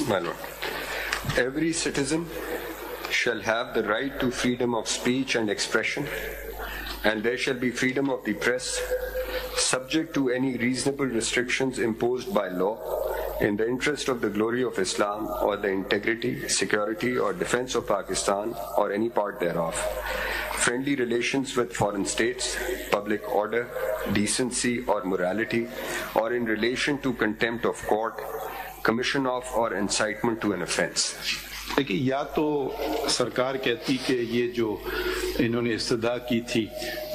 My Lord, every citizen shall have the right to freedom of speech and expression, and there shall be freedom of the press, subject to any reasonable restrictions imposed by law, in the interest of the glory of Islam or the integrity, security or defense of Pakistan or any part thereof. Friendly relations with foreign states, public order, decency or morality, or in relation to contempt of court, commission of or incitement to an offense. دیکھیے یا تو سرکار کہتی کہ یہ جو انہوں نے استدعا کی تھی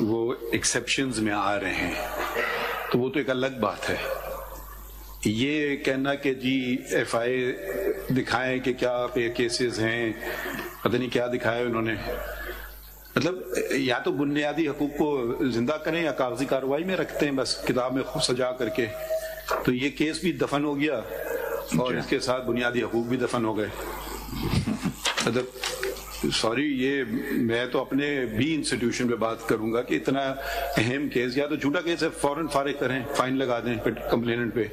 وہ ایکسیپشنز میں آ رہے ہیں تو وہ تو ایک الگ بات ہے. یہ کہنا کہ جی ایف آئی دکھائیں کہ کیا پہ کیسز ہیں، پتہ نہیں کیا دکھایا انہوں نے، مطلب یا تو بنیادی حقوق کو زندہ کریں یا کاغذی کارروائی میں رکھتے ہیں بس کتاب میں خوب سجا کر کے. تو یہ کیس بھی دفن ہو گیا اور اس کے ساتھ بنیادی حقوق بھی دفن ہو گئے. مطلب سوری، یہ میں تو اپنے بھی انسٹیٹیوشن پہ بات کروں گا کہ اتنا اہم کیس یا تو جھوٹا کیس ہے فوراً فارغ کریں، فائن لگا دیں کمپلیننٹ پہ،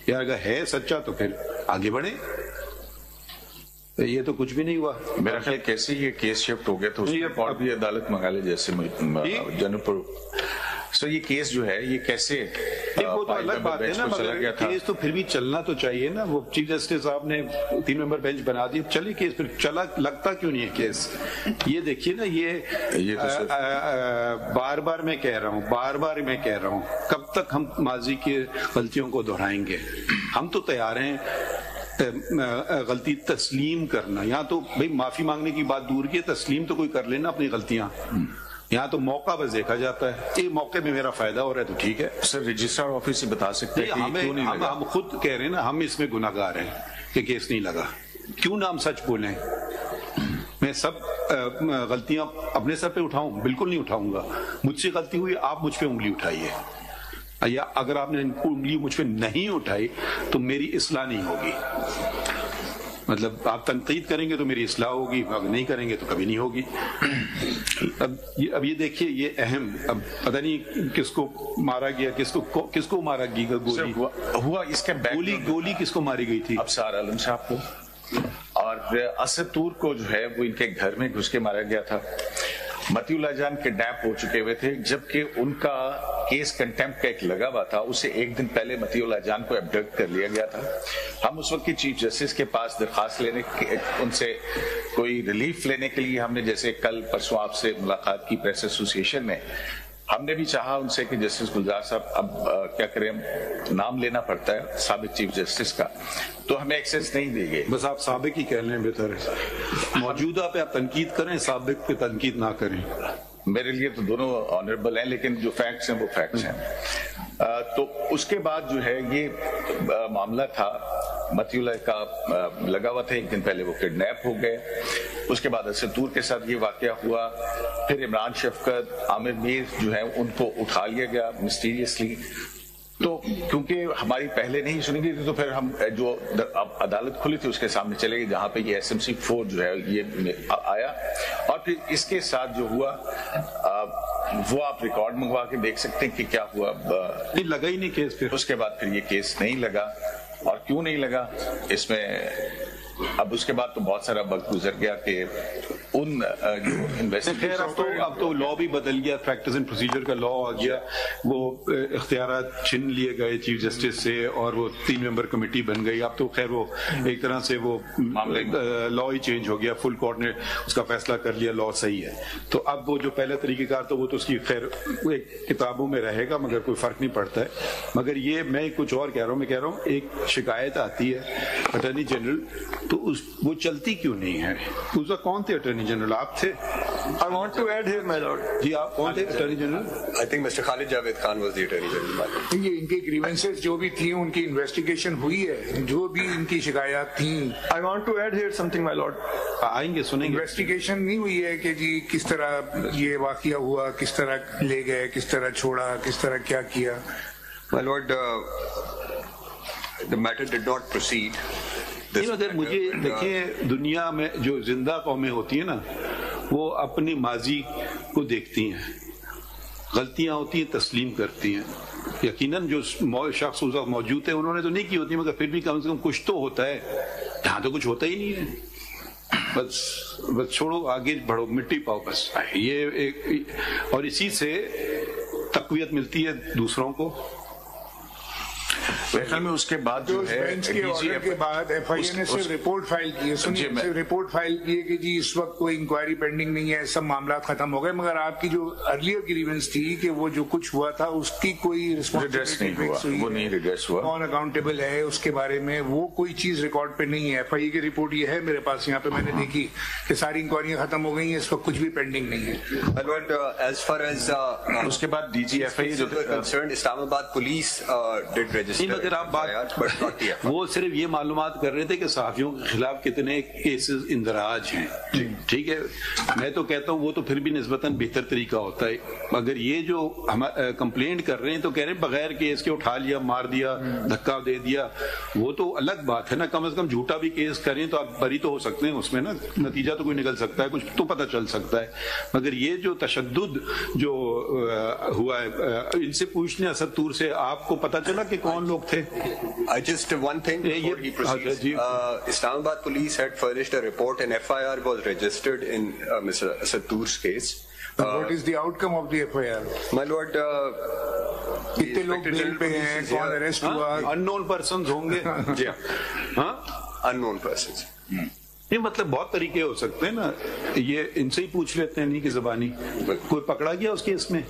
یا اگر ہے سچا تو پھر آگے بڑھیں. یہ تو کچھ بھی نہیں ہوا. میرا خیال کیسے یہ کیس شفٹ ہو گیا تو اور بھی عدالت منگا لے جیسے جنوب. سو یہ کیس جو ہے یہ کیسے وہ تو الگ بات ہے نا، مگر کیس تو پھر بھی چلنا تو چاہیے نا. وہ چیف جسٹس صاحب نے 3 ممبر بینچ بنا دی، چلیے کیس پھر چلا، لگتا کیوں نہیں ہے کیس. یہ دیکھیے نا، یہ بار بار میں کہہ رہا ہوں کب تک ہم ماضی کی غلطیوں کو دہرائیں گے. ہم تو تیار ہیں غلطی تسلیم کرنا. یہاں تو بھئی معافی مانگنے کی بات دور کی، تسلیم تو کوئی کر لینا اپنی غلطیاں. یہاں تو موقع بس دیکھا جاتا ہے، یہ موقع میں میرا فائدہ ہو رہا ہے تو ٹھیک ہے. سر رجسٹرار آفس سے بتا سکتے ہیں ہم خود کہہ رہے ہیں نا، ہم اس میں گناہ گار ہیں کہ کیس نہیں لگا. کیوں نہ ہم سچ بولیں؟ میں سب غلطیاں اپنے سر پہ اٹھاؤں؟ بالکل نہیں اٹھاؤں گا. مجھ سے غلطی ہوئی، آپ مجھ پہ انگلی اٹھائیے، یا اگر آپ نے انگلی مجھ پہ نہیں اٹھائی تو میری اصلاح نہیں ہوگی. مطلب آپ تنقید کریں گے تو میری اصلاح ہوگی، اگر نہیں کریں گے تو کبھی نہیں ہوگی. اب یہ دیکھیے، یہ اہم، اب پتہ نہیں کس کو مارا گیا، کس کو مارا گیا گولی ہوا، اس کا گولی کس کو ماری گئی تھی؟ ابصار عالم صاحب کو، اور اسد طور کو جو ہے وہ ان کے گھر میں گھس کے مارا گیا تھا. متی اللہ جان کڈنیپ ہو چکے ہوئے تھے، جبکہ ان کا کیس کنٹمپٹ کا ایک لگا ہوا تھا. اسے ایک دن پہلے متی اللہ جان کو ابڈکٹ کر لیا گیا تھا. ہم اس وقت کی چیف جسٹس کے پاس درخواست لینے، ان سے کوئی ریلیف لینے کے لیے ہم نے، جیسے کل پرسوں آپ سے ملاقات کی پریس ایسوسی ایشن میں، ہم نے بھی چاہا ان سے کہ جسٹس گلزار صاحب اب کیا کریں، نام لینا پڑتا ہے سابق چیف جسٹس کا، تو ہمیں ایکسیس نہیں دی گئی. بس آپ سابق ہی کہہ لیں بہتر ہے. موجودہ پہ آپ تنقید کریں، سابق پہ تنقید نہ کریں. میرے لیے تو دونوں آنریبل ہیں، لیکن جو فیکٹس ہیں وہ فیکٹس ہیں. تو اس کے بعد جو ہے یہ معاملہ تھا، متی اللہ کا لگا ہوا تھا، ایک دن پہلے وہ کڈنیپ ہو گئے. اس کے بعد اسد طور کے ساتھ یہ واقعہ ہوا. پھر عمران شفقت، عامر میر جو ہے ان کو اٹھا لیا گیا مسٹیریسلی. تو کیونکہ ہماری پہلے نہیں سنی گئی تھی تو پھر ہم جو عدالت کھلی تھی اس کے سامنے چلے گئے، جہاں پہ یہ ایس ایم سی 4 جو ہے یہ آیا. اور پھر اس کے ساتھ جو ہوا وہ آپ ریکارڈ منگوا کے دیکھ سکتے ہیں کہ کیا ہوا. لگا ہی نہیں کیس. پھر اس کے بعد پھر یہ کیس نہیں لگا. اور کیوں نہیں لگا اس میں اب اس کے بعد تو بہت سارا وقت گزر گیا کہ ان جو خیر اب تو لا بھی بدل گیا، پریکٹس اینڈ پروسیجر کا لا آ گیا. وہ اختیارات چھن لیے گئے چیف جسٹس سے اور وہ 3 ممبر کمیٹی بن گئی. اب تو خیر وہ ایک طرح سے وہ لا ہی چینج ہو گیا، فل کورٹ نے اس کا فیصلہ کر لیا، لا صحیح ہے. تو اب وہ جو پہلا طریقہ کار تھا وہ تو اس کی خیر ایک کتابوں میں رہے گا، مگر کوئی فرق نہیں پڑتا ہے. مگر یہ میں کچھ اور کہہ رہا ہوں، میں کہہ رہا ہوں ایک شکایت آتی ہے اٹارنی جنرل، تو وہ چلتی کیوں نہیں ہے؟ اس کا کون تھے اٹارنی جنرل؟ آپ تھے. I want to add here, my lord. جی آپ کون تھے attorney general? I think Mr. Khalid Javed Khan was the attorney general. یہ ان کی گریونسز جو بھی تھیں ان کی انویسٹیگیشن ہوئی ہے، جو بھی ان کی شکایات تھیں. I want to add here something, my lord. آئیں گے، سنیں گے. انویسٹیگیشن نہیں ہوئی ہے کہ جی کس طرح یہ واقعہ ہوا، کس طرح لے گئے، کس طرح چھوڑا، کس طرح کیا کیا. My lord, the matter did not proceed. اگر مجھے دیکھیں، دنیا میں جو زندہ قومیں ہوتی ہیں نا وہ اپنی ماضی کو دیکھتی ہیں، غلطیاں ہوتی ہیں تسلیم کرتی ہیں. یقیناً جو شخص اس وقت موجود تھے انہوں نے تو نہیں کی ہوتی، مگر پھر بھی کم سے کم کچھ تو ہوتا ہے. یہاں تو کچھ ہوتا ہی نہیں ہے. بس چھوڑو، آگے بڑھو، مٹی پاؤ بس. یہ ایک، اور اسی سے تقویت ملتی ہے دوسروں کو. خیال میں اس کے بعد جو ہے بینچ کے آرڈر کے بعد ایف آئی اے نے صرف رپورٹ فائل کی ہے. سنیے، صرف رپورٹ فائل کی ہے کہ جی اس وقت کوئی انکوائری پینڈنگ نہیں ہے، سب معاملات ختم ہو گئے. مگر آپ کی جو ارلیئر گریونس تھی کہ وہ جو کچھ ہوا تھا اس کی کوئی رسپانسبلٹی وہ نہیں ریڈریس ہوا، کون اکاؤنٹیبل ہے اس کے بارے میں وہ کوئی چیز ریکارڈ پہ نہیں ہے. ایف آئی اے کی رپورٹ یہ ہے میرے پاس، یہاں پہ میں نے دیکھی کہ ساری انکوائریاں ختم ہو گئی ہیں، اس وقت کچھ بھی پینڈنگ نہیں ہے. As far as اس کے بعد ڈی جی ایف آئی جو concerned, اسلام آباد police did register. مگر آپ بات وہ صرف یہ معلومات کر رہے تھے کہ صحافیوں کے خلاف کتنے کیسز اندراج ہیں. ٹھیک ہے، میں تو کہتا ہوں وہ تو پھر بھی نسبتاً بہتر طریقہ ہوتا ہے. مگر یہ جو ہم کمپلینٹ کر رہے ہیں تو کہہ رہے ہیں بغیر کیس کے اٹھا لیا، مار دیا، دھکا دے دیا، وہ تو الگ بات ہے نا. کم از کم جھوٹا بھی کیس کریں تو آپ بری تو ہو سکتے ہیں اس میں نا، نتیجہ تو کوئی نکل سکتا ہے، کچھ تو پتہ چل سکتا ہے. مگر یہ جو تشدد جو ہوا ہے، ان سے پوچھنے اسد طور سے آپ کو پتہ چلا کہ کون لوگ تھے؟ Just one thing before he proceeds. Islamabad police had furnished a report and FIR was registered in Mr. Asad Toor's case. What is the outcome of the FIR? My lord, کتنے لوگ بیل پہ ہیں، کون اریسٹ ہوا؟ unknown persons ہوں گے. جی ہاں، unknown persons. یہ مطلب بہت طریقے ہو سکتے ہیں نا. یہ ان سے ہی پوچھ لیتے ہیں نہیں کہ زبانی. کوئی پکڑا گیا اس کیس میں؟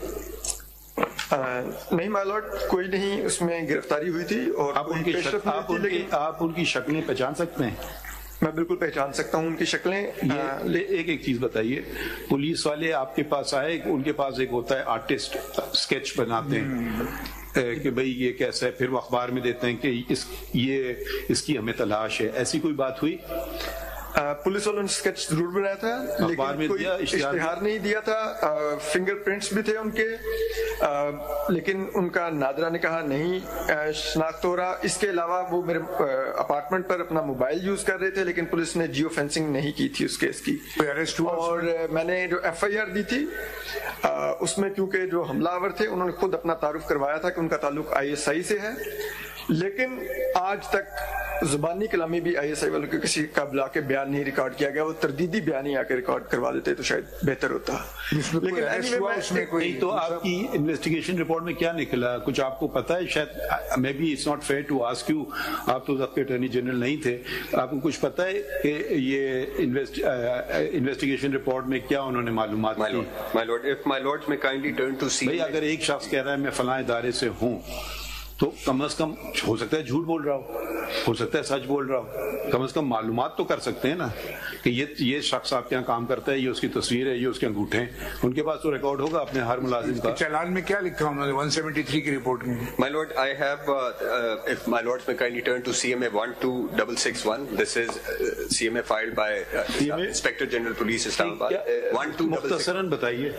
نہیں مائی لارڈ، کوئی نہیں اس میں گرفتاری ہوئی تھی. اور آپ ان کی شکلیں پہچان سکتے ہیں؟ میں بالکل پہچان سکتا ہوں ان کی شکلیں. ایک چیز بتائیے، پولیس والے آپ کے پاس آئے، ان کے پاس ایک ہوتا ہے آرٹسٹ، اسکیچ بناتے ہیں کہ بھئی یہ کیسا ہے، پھر وہ اخبار میں دیتے ہیں کہ اس کی ہمیں تلاش ہے. ایسی کوئی بات ہوئی؟ پولیس والوں نے اسکیچ ضرور بنایا تھا لیکن کوئی اشتہار نہیں دیا تھا. فنگر پرنٹس بھی تھے ان کے، لیکن ان کا نادرہ نے کہا نہیں شناخت ہو رہا. اس کے علاوہ وہ میرے اپارٹمنٹ پر اپنا موبائل یوز کر رہے تھے، لیکن پولیس نے جیو فینسنگ نہیں کی تھی اس کیس کی. اور میں نے جو ایف آئی آر دی تھی اس میں کیونکہ جو حملہ آور تھے انہوں نے خود اپنا تعارف کروایا تھا کہ ان کا تعلق آئی ایس آئی سے ہے، لیکن آج تک زبانی کلامی بھی آئی ایس آئی والوں کے کسی کا بلا کے بیان نہیں ریکارڈ کیا گیا. وہ تردیدی بیان ہی آ کے ریکارڈ کروا دیتے تو شاید بہتر ہوتا. لیکن تو آپ کی انویسٹیگیشن رپورٹ میں کیا نکلا؟ کچھ آپ کو پتا ہے؟ شاید میں بھی it's not fair to ask you, آپ تو ضبط اٹارنی جنرل نہیں تھے، آپ کو کچھ پتا ہے کہ یہ انویسٹیگیشن رپورٹ میں کیا انہوں نے معلومات کی؟ بھائی اگر ایک شخص کہہ رہا ہے میں فلاں ادارے سے ہوں تو کم از کم ہو سکتا ہے جھوٹ بول رہا ہو سکتا ہے سچ بول رہا ہو، کم از کم معلومات تو کر سکتے ہیں نا کہ یہ شخص آپ کے یہاں کام کرتا ہے، یہ اس کی تصویر ہے، یہ اس کے انگوٹھے ہیں. ان کے پاس تو ریکارڈ ہوگا اپنے ہر ملازم کا. چالان میں کیا لکھا انہوں نے 173 کی رپورٹ میں؟ My lord, I have, if my lords may kindly turn to CMA 12661, this is CMA filed by Inspector General Police Islamabad. مختصراً بتائیے.